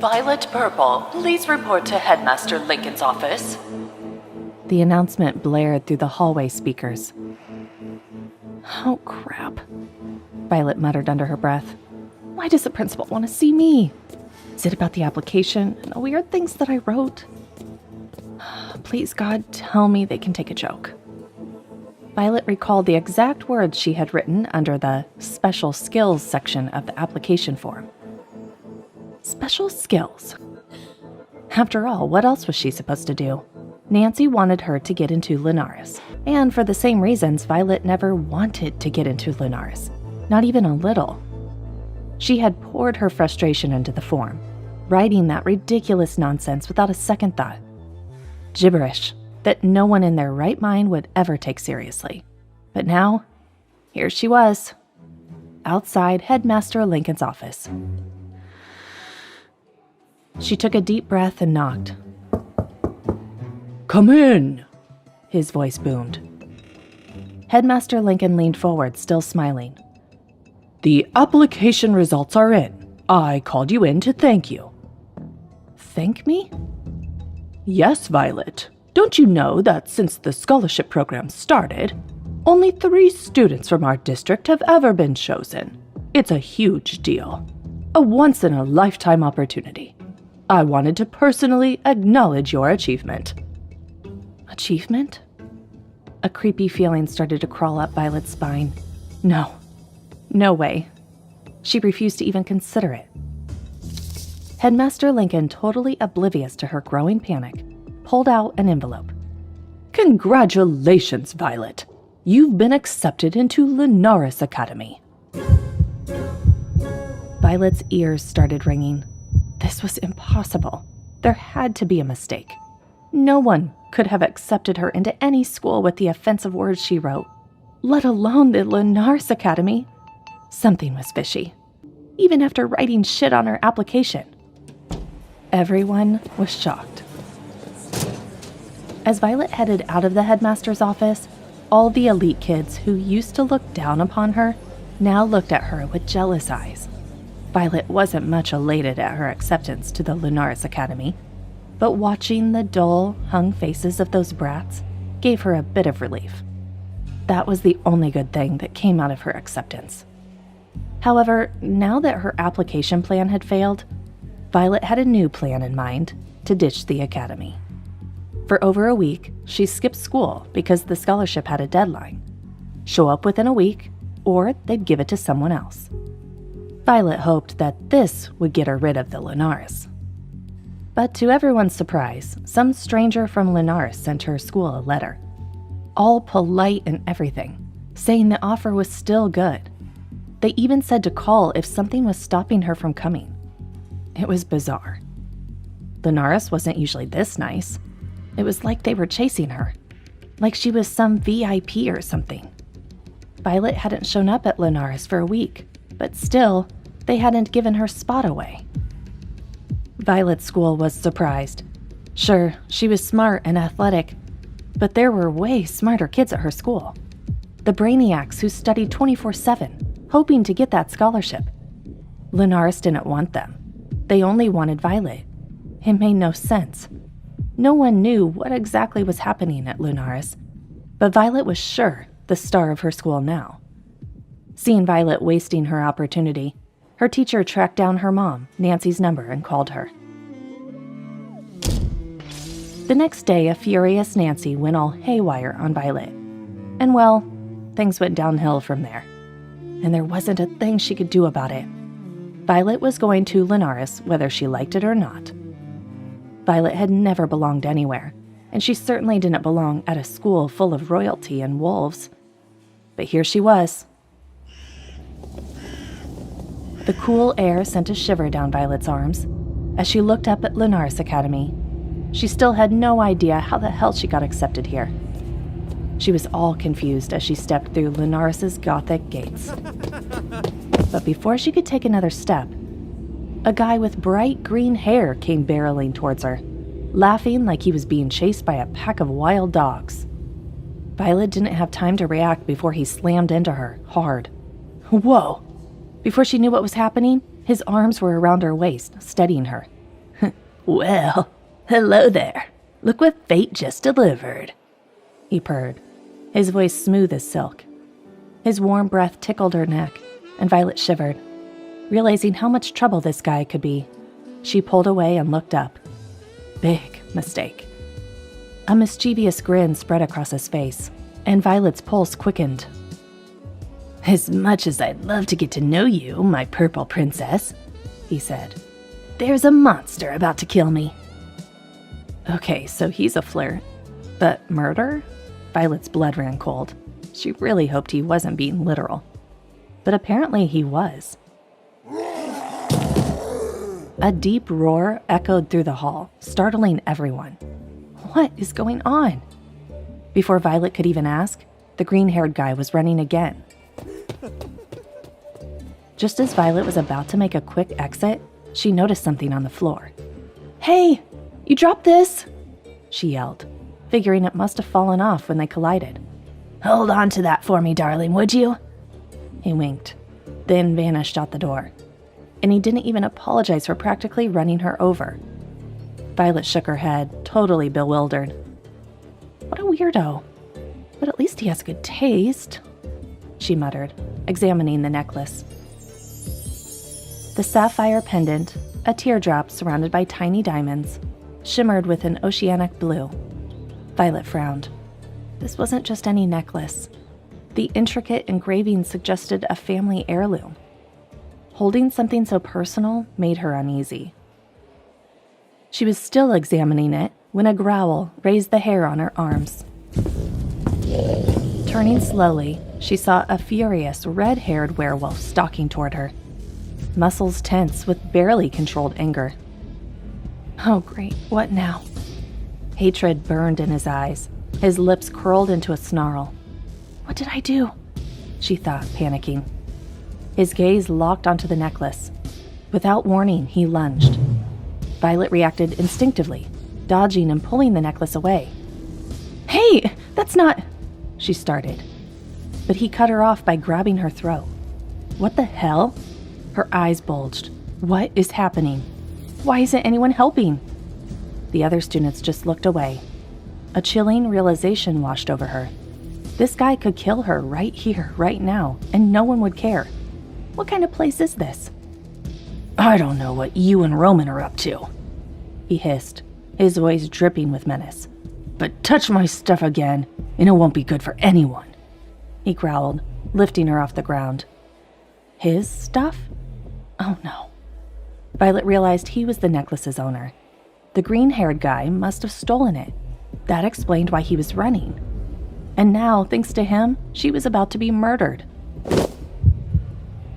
Violet Purple, please report to Headmaster Lincoln's office. The announcement blared through the hallway speakers. Oh, crap, Violet muttered under her breath. Why does the principal want to see me? Is it about the application and the weird things that I wrote? Please, God, tell me they can take a joke. Violet recalled the exact words she had written under the special skills section of the application form. Special skills. After all, what else was she supposed to do? Nancy wanted her to get into Lenaris, and for the same reasons, Violet never wanted to get into Lenaris, not even a little. She had poured her frustration into the form, writing that ridiculous nonsense without a second thought. Gibberish that no one in their right mind would ever take seriously. But now, here she was, outside Headmaster Lincoln's office. She took a deep breath and knocked. "Come in," his voice boomed. Headmaster Lincoln leaned forward, still smiling. "The application results are in. I called you in to thank you." Thank me? Yes, Violet. Don't you know that since the scholarship program started, only 3 students from our district have ever been chosen? It's a huge deal. A once-in-a-lifetime opportunity. I wanted to personally acknowledge your achievement. Achievement? A creepy feeling started to crawl up Violet's spine. No way. She refused to even consider it. Headmaster Lincoln, totally oblivious to her growing panic, pulled out an envelope. Congratulations, Violet. You've been accepted into Lunaris Academy. Violet's ears started ringing. This was impossible. There had to be a mistake. No one could have accepted her into any school with the offensive words she wrote, let alone the Lunaris Academy. Something was fishy, even after writing shit on her application. Everyone was shocked. As Violet headed out of the headmaster's office, all the elite kids who used to look down upon her now looked at her with jealous eyes. Violet wasn't much elated at her acceptance to the Lunaris Academy, but watching the dull, hung faces of those brats gave her a bit of relief. That was the only good thing that came out of her acceptance. However, now that her application plan had failed, Violet had a new plan in mind to ditch the academy. For over a week, she skipped school because the scholarship had a deadline. Show up within a week, or they'd give it to someone else. Violet hoped that this would get her rid of the Lenaris. But to everyone's surprise, some stranger from Lenaris sent her school a letter, all polite and everything, saying the offer was still good. They even said to call if something was stopping her from coming. It was bizarre. Lenaris wasn't usually this nice. It was like they were chasing her, like she was some VIP or something. Violet hadn't shown up at Lenaris for a week, but still, they hadn't given her spot away. Violet's school was surprised. Sure, she was smart and athletic, but there were way smarter kids at her school. The brainiacs who studied 24/7, hoping to get that scholarship. Lenaris didn't want them. They only wanted Violet. It made no sense. No one knew what exactly was happening at Lunaris, but Violet was sure the star of her school now. Seeing Violet wasting her opportunity, her teacher tracked down her mom, Nancy's number, and called her. The next day, a furious Nancy went all haywire on Violet. And well, things went downhill from there. And there wasn't a thing she could do about it. Violet was going to Lenaris whether she liked it or not. Violet had never belonged anywhere, and she certainly didn't belong at a school full of royalty and wolves. But here she was. The cool air sent a shiver down Violet's arms. As she looked up at Lunaris Academy, she still had no idea how the hell she got accepted here. She was all confused as she stepped through Lunaris's gothic gates. But before she could take another step, a guy with bright green hair came barreling towards her, laughing like he was being chased by a pack of wild dogs. Violet didn't have time to react before he slammed into her, hard. Whoa! Before she knew what was happening, his arms were around her waist, steadying her. Well, hello there. Look what fate just delivered, he purred, his voice smooth as silk. His warm breath tickled her neck, and Violet shivered. Realizing how much trouble this guy could be, she pulled away and looked up. Big mistake. A mischievous grin spread across his face, and Violet's pulse quickened. As much as I'd love to get to know you, my purple princess, he said, there's a monster about to kill me. Okay, so he's a flirt. But murder? Violet's blood ran cold. She really hoped he wasn't being literal. But apparently he was. A deep roar echoed through the hall, startling everyone. What is going on? Before Violet could even ask, the green-haired guy was running again. Just as Violet was about to make a quick exit, she noticed something on the floor. Hey, you dropped this, she yelled, figuring it must have fallen off when they collided. Hold on to that for me, darling, would you? He winked, then vanished out the door. And he didn't even apologize for practically running her over. Violet shook her head, totally bewildered. What a weirdo. But at least he has good taste, she muttered, examining the necklace. The sapphire pendant, a teardrop surrounded by tiny diamonds, shimmered with an oceanic blue. Violet frowned. This wasn't just any necklace. The intricate engraving suggested a family heirloom. Holding something so personal made her uneasy. She was still examining it when a growl raised the hair on her arms. Turning slowly, she saw a furious, red-haired werewolf stalking toward her, muscles tense with barely controlled anger. Oh great, what now? Hatred burned in his eyes, his lips curled into a snarl. What did I do? She thought, panicking. His gaze locked onto the necklace. Without warning, he lunged. Violet reacted instinctively, dodging and pulling the necklace away. Hey, that's not... she started. But he cut her off by grabbing her throat. What the hell? Her eyes bulged. What is happening? Why isn't anyone helping? The other students just looked away. A chilling realization washed over her. This guy could kill her right here, right now, and no one would care. What kind of place is this? I don't know what you and Roman are up to, he hissed, his voice dripping with menace. But touch my stuff again, and it won't be good for anyone, he growled, lifting her off the ground. His stuff? Oh no. Violet realized he was the necklace's owner. The green-haired guy must have stolen it. That explained why he was running. And now, thanks to him, she was about to be murdered.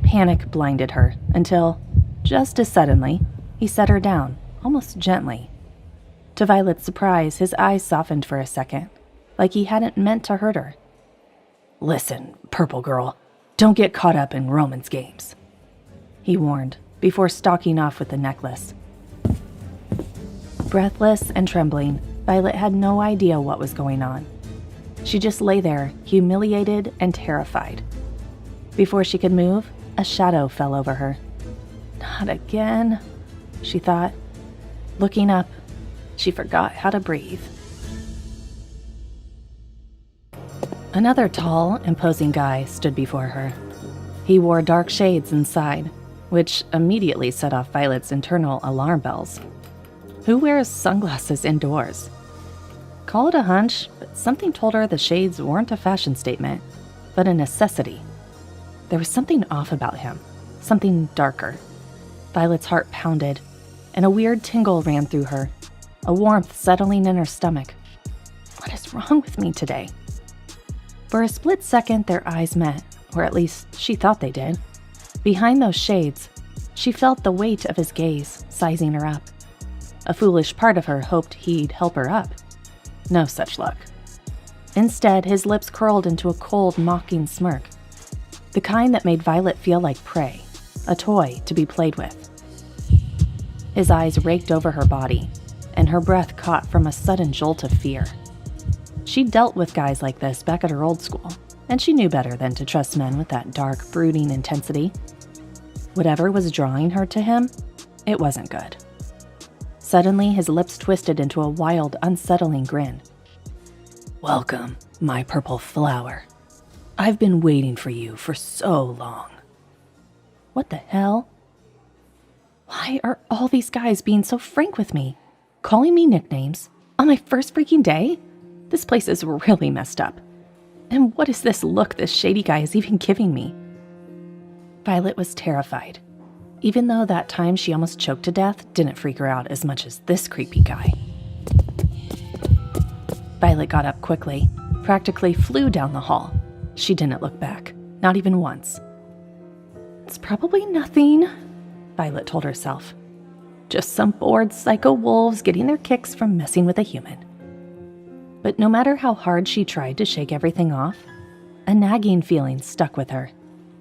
Panic blinded her until, just as suddenly, he set her down, almost gently. To Violet's surprise, his eyes softened for a second, like he hadn't meant to hurt her. Listen, purple girl, don't get caught up in Roman's games, he warned, before stalking off with the necklace. Breathless and trembling, Violet had no idea what was going on. She just lay there, humiliated and terrified. Before she could move, a shadow fell over her. Not again, she thought. Looking up, she forgot how to breathe. Another tall, imposing guy stood before her. He wore dark shades inside, which immediately set off Violet's internal alarm bells. Who wears sunglasses indoors? Call it a hunch, but something told her the shades weren't a fashion statement, but a necessity. There was something off about him, something darker. Violet's heart pounded, and a weird tingle ran through her, a warmth settling in her stomach. What is wrong with me today? For a split second, their eyes met, or at least she thought they did. Behind those shades, she felt the weight of his gaze, sizing her up. A foolish part of her hoped he'd help her up. No such luck. Instead, his lips curled into a cold, mocking smirk. The kind that made Violet feel like prey, a toy to be played with. His eyes raked over her body, and her breath caught from a sudden jolt of fear. She'd dealt with guys like this back at her old school, and she knew better than to trust men with that dark, brooding intensity. Whatever was drawing her to him, it wasn't good. Suddenly, his lips twisted into a wild, unsettling grin. "Welcome, my purple flower. I've been waiting for you for so long." What the hell? Why are all these guys being so frank with me? Calling me nicknames on my first freaking day? This place is really messed up. And what is this look this shady guy is even giving me? Violet was terrified, even though that time she almost choked to death didn't freak her out as much as this creepy guy. Violet got up quickly, practically flew down the hall. She didn't look back, not even once. "It's probably nothing," Violet told herself. "Just some bored psycho wolves getting their kicks from messing with a human." But no matter how hard she tried to shake everything off, a nagging feeling stuck with her.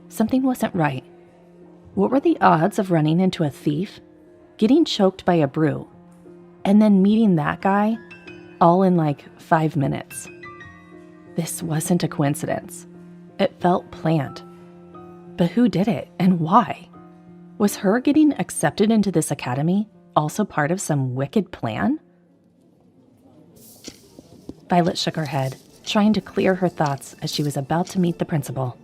Something wasn't right. What were the odds of running into a thief, getting choked by a brew, and then meeting that guy all in like 5 minutes? This wasn't a coincidence. It felt planned. But who did it and why? Was her getting accepted into this academy also part of some wicked plan? Violet shook her head, trying to clear her thoughts as she was about to meet the principal.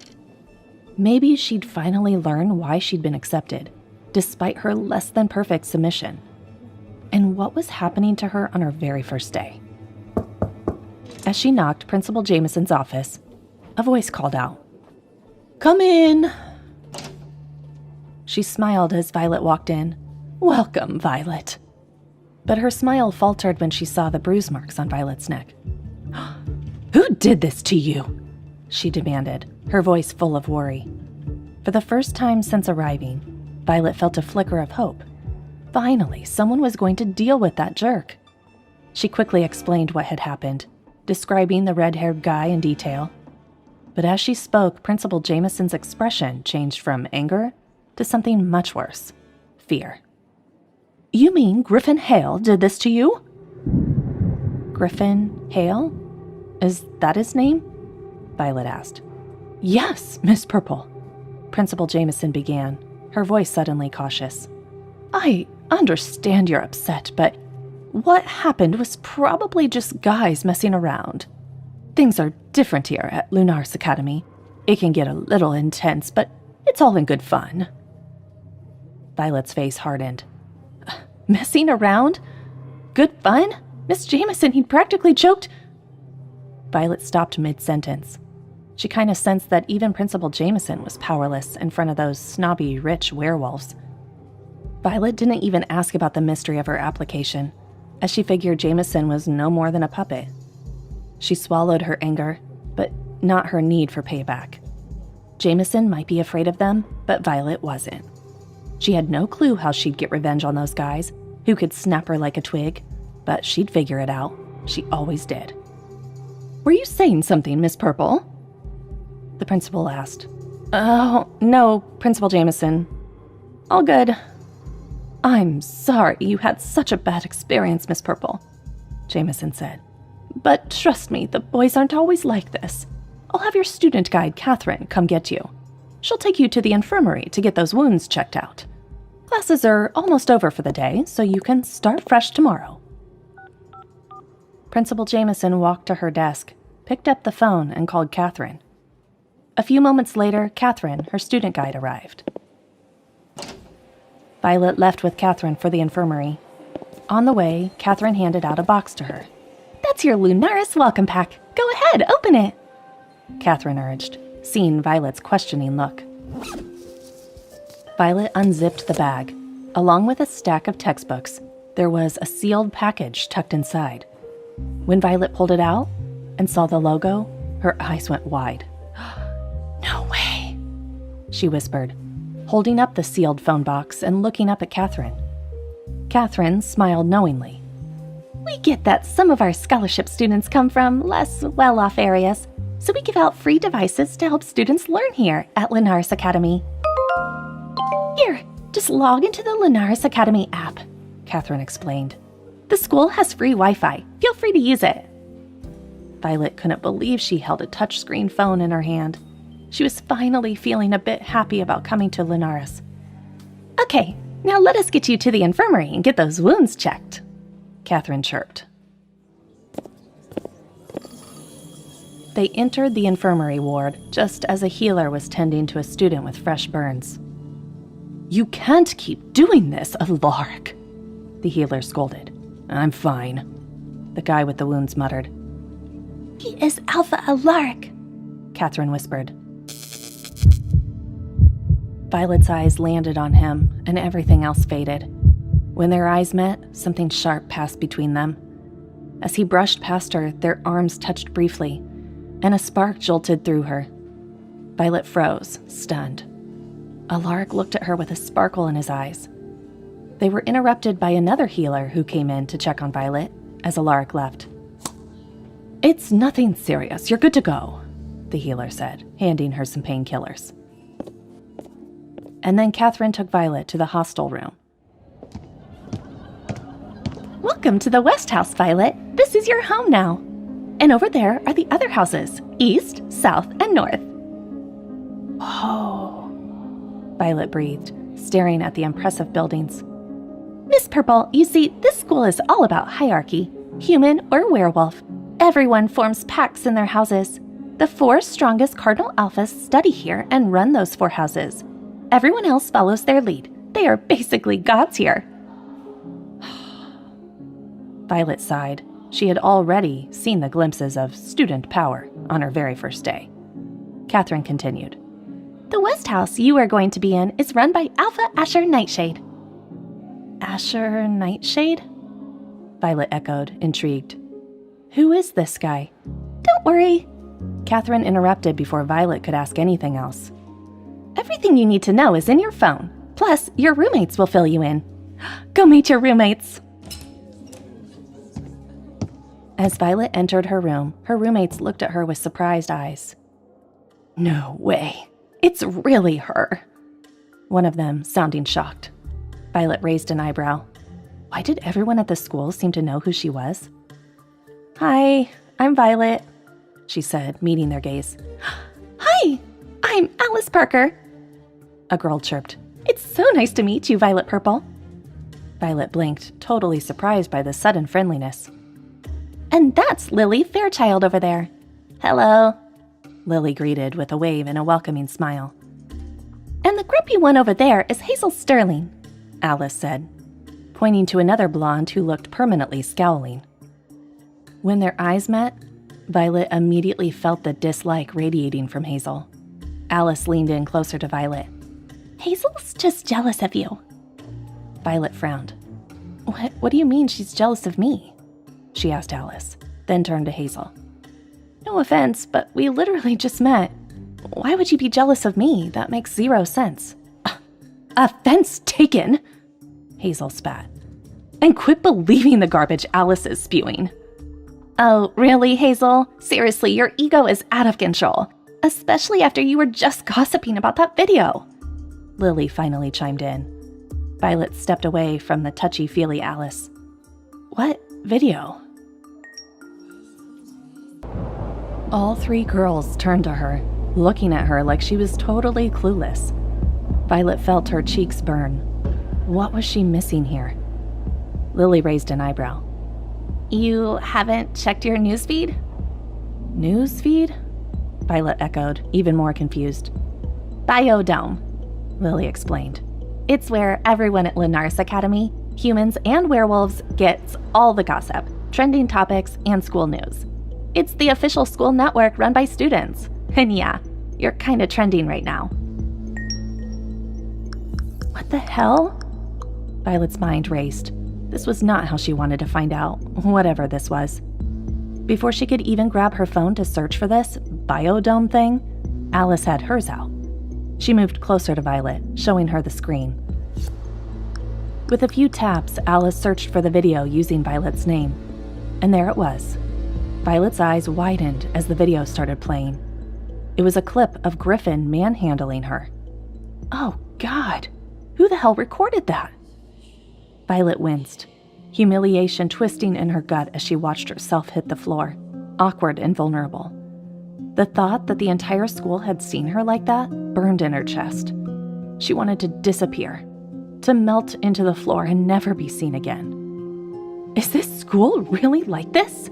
Maybe she'd finally learn why she'd been accepted, despite her less than perfect submission. And what was happening to her on her very first day? As she knocked Principal Jameson's office, a voice called out, "Come in." She smiled as Violet walked in. "Welcome, Violet." But her smile faltered when she saw the bruise marks on Violet's neck. "Who did this to you?" she demanded, her voice full of worry. For the first time since arriving, Violet felt a flicker of hope. Finally, someone was going to deal with that jerk. She quickly explained what had happened, describing the red-haired guy in detail. But as she spoke, Principal Jameson's expression changed from anger to something much worse, fear. "You mean Griffin Hale did this to you?" Griffin Hale? Is that his name? Violet asked. "Yes, Miss Purple," Principal Jameson began, her voice suddenly cautious. "I understand you're upset, but what happened was probably just guys messing around. Things are different here at Lunaris Academy. It can get a little intense, but it's all in good fun." Violet's face hardened. "Messing around? Good fun? Miss Jameson, he practically choked—" Violet stopped mid-sentence. She kind of sensed that even Principal Jameson was powerless in front of those snobby, rich werewolves. Violet didn't even ask about the mystery of her application, as she figured Jameson was no more than a puppet. She swallowed her anger, but not her need for payback. Jameson might be afraid of them, but Violet wasn't. She had no clue how she'd get revenge on those guys, who could snap her like a twig, but she'd figure it out. She always did. "Were you saying something, Miss Purple?" the principal asked. "Oh, no, Principal Jameson. All good." "I'm sorry you had such a bad experience, Miss Purple," Jameson said. "But trust me, the boys aren't always like this. I'll have your student guide, Catherine, come get you. She'll take you to the infirmary to get those wounds checked out. Classes are almost over for the day, so you can start fresh tomorrow." Principal Jameson walked to her desk, picked up the phone, and called Catherine. A few moments later, Catherine, her student guide, arrived. Violet left with Catherine for the infirmary. On the way, Catherine handed out a box to her. "That's your Lunaris welcome pack. Go ahead, open it," Catherine urged, seeing Violet's questioning look. Violet unzipped the bag. Along with a stack of textbooks, there was a sealed package tucked inside. When Violet pulled it out and saw the logo, her eyes went wide. "No way," she whispered, holding up the sealed phone box and looking up at Catherine. Catherine smiled knowingly. "We get that some of our scholarship students come from less well-off areas, so we give out free devices to help students learn here at Lunaris Academy. Here, just log into the Lunaris Academy app," Catherine explained. "The school has free Wi-Fi. Feel free to use it." Violet couldn't believe she held a touchscreen phone in her hand. She was finally feeling a bit happy about coming to Lunaris. "Okay, Now let us get you to the infirmary and get those wounds checked, Catherine chirped. They entered the infirmary ward just as a healer was tending to a student with fresh burns. You can't keep doing this, Alaric, the healer scolded. I'm fine, the guy with the wounds muttered. He is Alpha Alaric, Catherine whispered. Violet's eyes landed on him, and everything else faded. When their eyes met, something sharp passed between them. As he brushed past her, their arms touched briefly, and a spark jolted through her. Violet froze, stunned. Alaric looked at her with a sparkle in his eyes. They were interrupted by another healer who came in to check on Violet as Alaric left. It's nothing serious. You're good to go, the healer said, handing her some painkillers. And then Catherine took Violet to the hostel room. Welcome to the West House, Violet. This is your home now. And over there are the other houses, east, south, and north. Oh, Violet breathed, staring at the impressive buildings. Miss Purple, you see, this school is all about hierarchy. Human or werewolf. Everyone forms packs in their houses. The 4 strongest cardinal alphas study here and run those 4 houses. Everyone else follows their lead. They are basically gods here. Violet sighed. She had already seen the glimpses of student power on her very first day. Catherine continued. The West House you are going to be in is run by Alpha Asher Nightshade. Asher Nightshade? Violet echoed, intrigued. Who is this guy? Don't worry. Catherine interrupted before Violet could ask anything else. Everything you need to know is in your phone. Plus, your roommates will fill you in. Go meet your roommates. As Violet entered her room, her roommates looked at her with surprised eyes. No way. It's really her. One of them sounding shocked. Violet raised an eyebrow. Why did everyone at the school seem to know who she was? Hi, I'm Violet, she said, meeting their gaze. Hi, I'm Alice Parker. A girl chirped. It's so nice to meet you, Violet Purple. Violet blinked, totally surprised by the sudden friendliness. And that's Lily Fairchild over there. Hello, Lily greeted with a wave and a welcoming smile. And the grumpy one over there is Hazel Sterling, Alice said, pointing to another blonde who looked permanently scowling. When their eyes met, Violet immediately felt the dislike radiating from Hazel. Alice leaned in closer to Violet. Hazel's just jealous of you. Violet frowned. What do you mean she's jealous of me? She asked Alice, then turned to Hazel. No offense, but we literally just met. Why would you be jealous of me? That makes 0 sense. Offense taken, Hazel spat. And quit believing the garbage Alice is spewing. Oh, really, Hazel? Seriously, your ego is out of control, especially after you were just gossiping about that video. Lily finally chimed in. Violet stepped away from the touchy-feely Alice. What video? All 3 girls turned to her, looking at her like she was totally clueless. Violet felt her cheeks burn. What was she missing here? Lily raised an eyebrow. You haven't checked your newsfeed? Newsfeed? Violet echoed, even more confused. Biodome, Lily explained. It's where everyone at Lunaris Academy, humans and werewolves, gets all the gossip, trending topics, and school news. It's the official school network run by students. And yeah, you're kinda trending right now. What the hell? Violet's mind raced. This was not how she wanted to find out, whatever this was. Before she could even grab her phone to search for this biodome thing, Alice had hers out. She moved closer to Violet, showing her the screen. With a few taps, Alice searched for the video using Violet's name. And there it was. Violet's eyes widened as the video started playing. It was a clip of Griffin manhandling her. Oh, God. Who the hell recorded that? Violet winced, humiliation twisting in her gut as she watched herself hit the floor, awkward and vulnerable. The thought that the entire school had seen her like that burned in her chest. She wanted to disappear, to melt into the floor and never be seen again. Is this school really like this?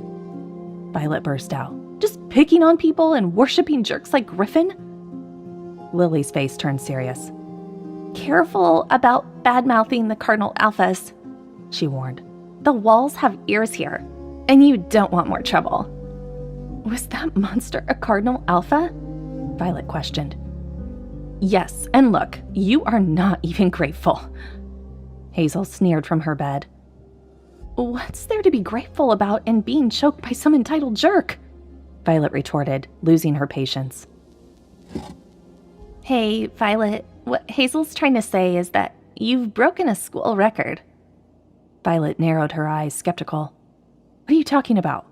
Violet burst out. Just picking on people and worshipping jerks like Griffin? Lily's face turned serious. Careful about bad-mouthing the Cardinal Alphas, she warned. The walls have ears here, and you don't want more trouble. Was that monster a Cardinal Alpha? Violet questioned. Yes, and look, you are not even grateful. Hazel sneered from her bed. What's there to be grateful about in being choked by some entitled jerk? Violet retorted, losing her patience. Hey, Violet, what Hazel's trying to say is that you've broken a school record. Violet narrowed her eyes, skeptical. What are you talking about?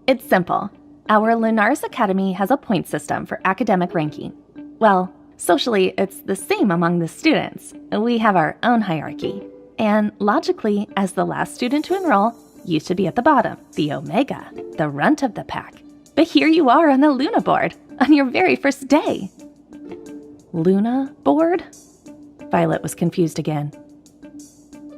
It's simple. Our Lunaris Academy has a point system for academic ranking. Well, socially, it's the same among the students. We have our own hierarchy. And logically, as the last student to enroll, you should be at the bottom, the Omega, the runt of the pack. But here you are on the Luna board, on your very first day. Luna board? Violet was confused again.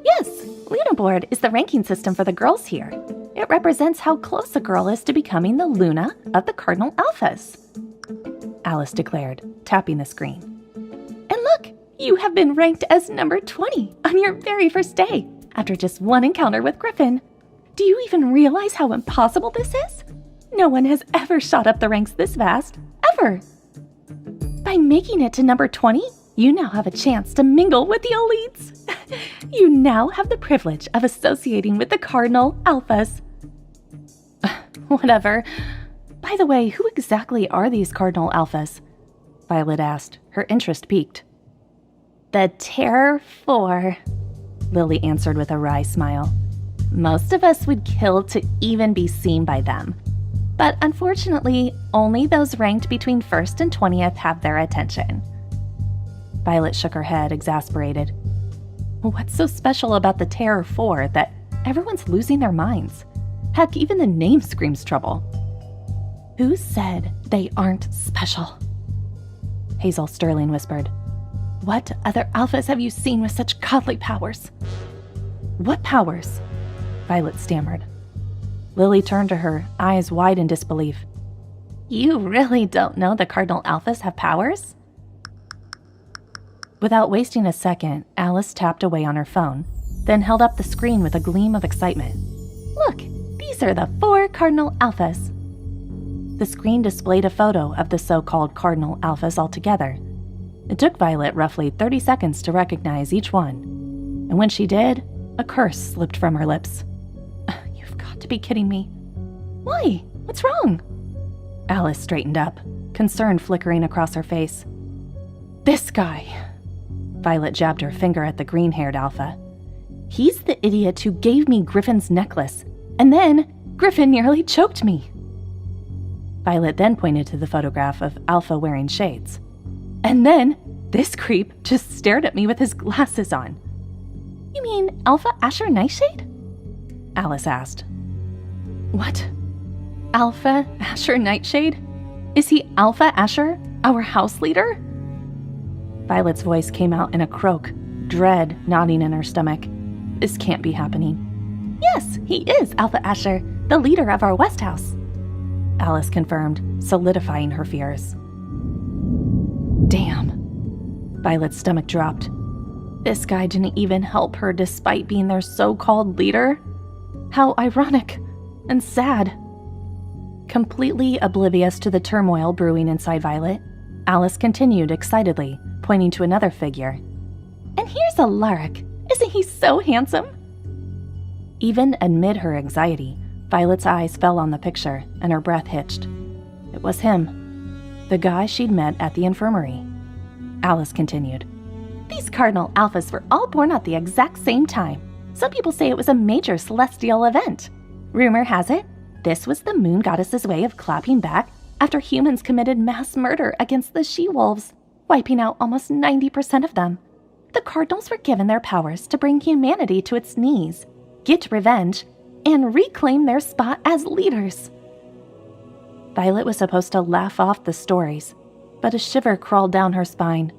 Yes, Luna board is the ranking system for the girls here. It represents how close a girl is to becoming the Luna of the Cardinal Alphas, Alice declared, tapping the screen. And look, you have been ranked as number 20 on your very first day, after just one encounter with Griffin. Do you even realize how impossible this is? No one has ever shot up the ranks this fast, ever. By making it to number 20, you now have a chance to mingle with the elites. You now have the privilege of associating with the Cardinal Alphas. Whatever. By the way, who exactly are these Cardinal Alphas? Violet asked, her interest piqued. The Terror 4, Lily answered with a wry smile. Most of us would kill to even be seen by them. But unfortunately, only those ranked between 1st and 20th have their attention. Violet shook her head, exasperated. What's so special about the Terror 4 that everyone's losing their minds? Heck, even the name screams trouble. Who said they aren't special? Hazel Sterling whispered. What other alphas have you seen with such godly powers? What powers? Violet stammered. Lily turned to her, eyes wide in disbelief. You really don't know the Cardinal Alphas have powers? Without wasting a second, Alice tapped away on her phone, then held up the screen with a gleam of excitement. Look, these are the 4 Cardinal Alphas. The screen displayed a photo of the so-called Cardinal Alphas altogether. It took Violet roughly 30 seconds to recognize each one, and when she did, a curse slipped from her lips. You've got to be kidding me. Why? What's wrong? Alice straightened up, concern flickering across her face. This guy. Violet jabbed her finger at the green-haired alpha. He's the idiot who gave me Griffin's necklace, and then Griffin nearly choked me. Violet then pointed to the photograph of Alpha wearing shades. And then this creep just stared at me with his glasses on. You mean Alpha Asher Nightshade? Alice asked. What? Alpha Asher Nightshade? Is he Alpha Asher, our house leader? Violet's voice came out in a croak, dread knotting in her stomach. This can't be happening. Yes, he is Alpha Asher, the leader of our West House, Alice confirmed, solidifying her fears. Damn. Violet's stomach dropped. This guy didn't even help her despite being their so-called leader? How ironic and sad. Completely oblivious to the turmoil brewing inside Violet, Alice continued excitedly, pointing to another figure. And here's Alaric. Isn't he so handsome? Even amid her anxiety, Violet's eyes fell on the picture, and her breath hitched. It was him, the guy she'd met at the infirmary. Alice continued. These Cardinal Alphas were all born at the exact same time. Some people say it was a major celestial event. Rumor has it, this was the moon goddess's way of clapping back after humans committed mass murder against the she-wolves, wiping out almost 90% of them. The Cardinals were given their powers to bring humanity to its knees, get revenge, and reclaim their spot as leaders. Violet was supposed to laugh off the stories, but a shiver crawled down her spine.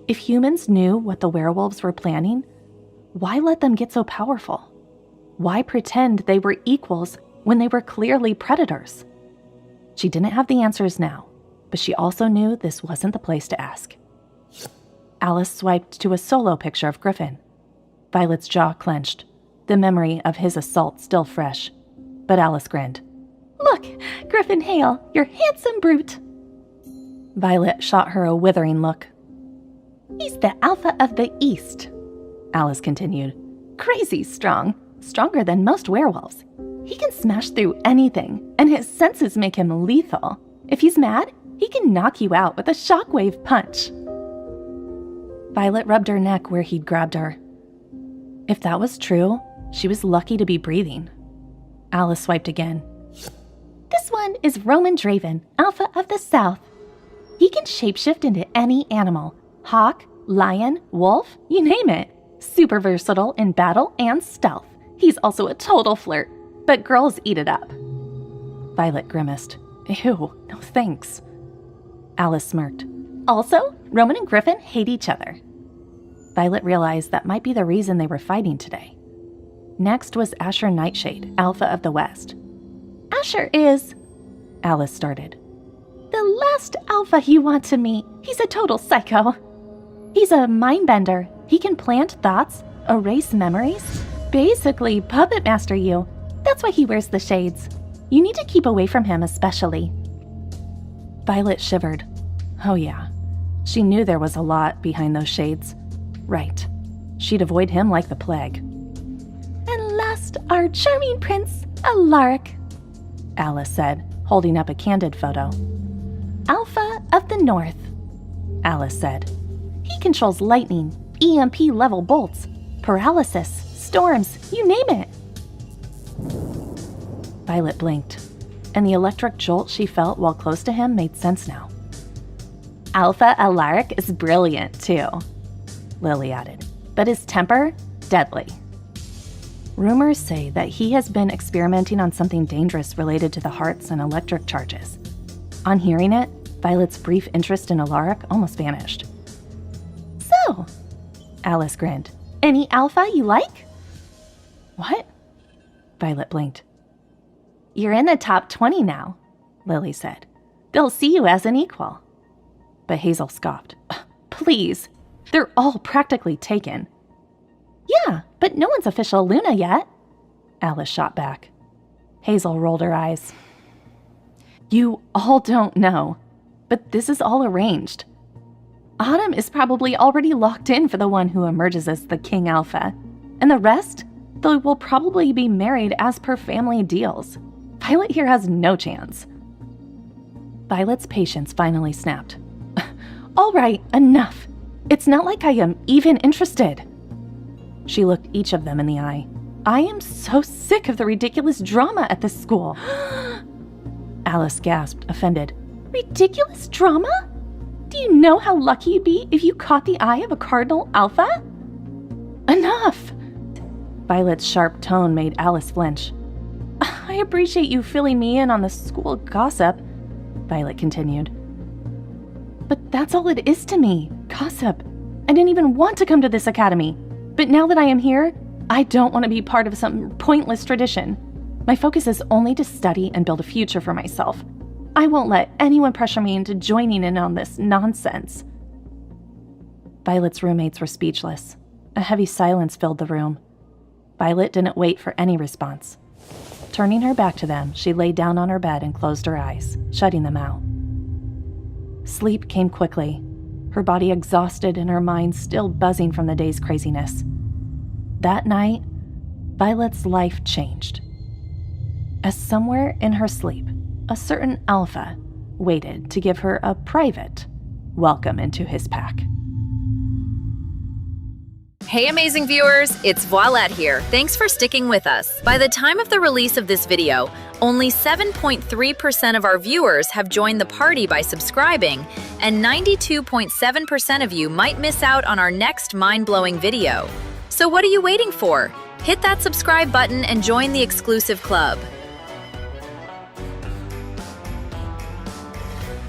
If humans knew what the werewolves were planning, why let them get so powerful? Why pretend they were equals when they were clearly predators? She didn't have the answers now, but she also knew this wasn't the place to ask. Alice swiped to a solo picture of Griffin. Violet's jaw clenched, the memory of his assault still fresh. But Alice grinned. "Look, Griffin Hale, your handsome brute." Violet shot her a withering look. "He's the alpha of the East," Alice continued. "Crazy strong, stronger than most werewolves. He can smash through anything, and his senses make him lethal. If he's mad, he can knock you out with a shockwave punch." Violet rubbed her neck where he'd grabbed her. If that was true, she was lucky to be breathing. Alice swiped again. "This one is Roman Draven, alpha of the South. He can shapeshift into any animal. Hawk, lion, wolf, you name it. Super versatile in battle and stealth. He's also a total flirt, but girls eat it up." Violet grimaced. "Ew, no thanks." Alice smirked. "Also, Roman and Griffin hate each other." Violet realized that might be the reason they were fighting today. Next was Asher Nightshade, alpha of the West. "Asher is," Alice started, "the last alpha you want to meet. He's a total psycho. He's a mindbender. He can plant thoughts, erase memories, basically puppet master you. That's why he wears the shades. You need to keep away from him especially." Violet shivered. Oh yeah, she knew there was a lot behind those shades. Right. She'd avoid him like the plague. "And last, our charming prince, Alaric," Alice said, holding up a candid photo. "Alpha of the North," Alice said. "He controls lightning, EMP-level bolts, paralysis, storms, you name it." Violet blinked, and the electric jolt she felt while close to him made sense now. "Alpha Alaric is brilliant, too," Lily added, "but his temper, deadly." Rumors say that he has been experimenting on something dangerous related to the hearts and electric charges. On hearing it, Violet's brief interest in Alaric almost vanished. "So," Alice grinned, "any alpha you like?" "What?" Violet blinked. "You're in the top 20 now," Lily said. "They'll see you as an equal." But Hazel scoffed. "Please, they're all practically taken." "Yeah, but no one's official Luna yet," Alice shot back. Hazel rolled her eyes. "You all don't know, but this is all arranged. Autumn is probably already locked in for the one who emerges as the King Alpha, and the rest, they will probably be married as per family deals. Violet here has no chance." Violet's patience finally snapped. "All right, enough. It's not like I am even interested." She looked each of them in the eye. "I am so sick of the ridiculous drama at this school." Alice gasped, offended. "Ridiculous drama? Do you know how lucky you'd be if you caught the eye of a cardinal alpha?" "Enough!" Violet's sharp tone made Alice flinch. "I appreciate you filling me in on the school gossip," Violet continued. "But that's all it is to me, gossip. I didn't even want to come to this academy. But now that I am here, I don't want to be part of some pointless tradition. My focus is only to study and build a future for myself. I won't let anyone pressure me into joining in on this nonsense." Violet's roommates were speechless. A heavy silence filled the room. Violet didn't wait for any response. Turning her back to them, she lay down on her bed and closed her eyes, shutting them out. Sleep came quickly, her body exhausted and her mind still buzzing from the day's craziness. That night, Violet's life changed. As somewhere in her sleep, a certain alpha waited to give her a private welcome into his pack. Hey amazing viewers, it's Voilette here. Thanks for sticking with us. By the time of the release of this video, only 7.3% of our viewers have joined the party by subscribing, and 92.7% of you might miss out on our next mind-blowing video. So what are you waiting for? Hit that subscribe button and join the exclusive club.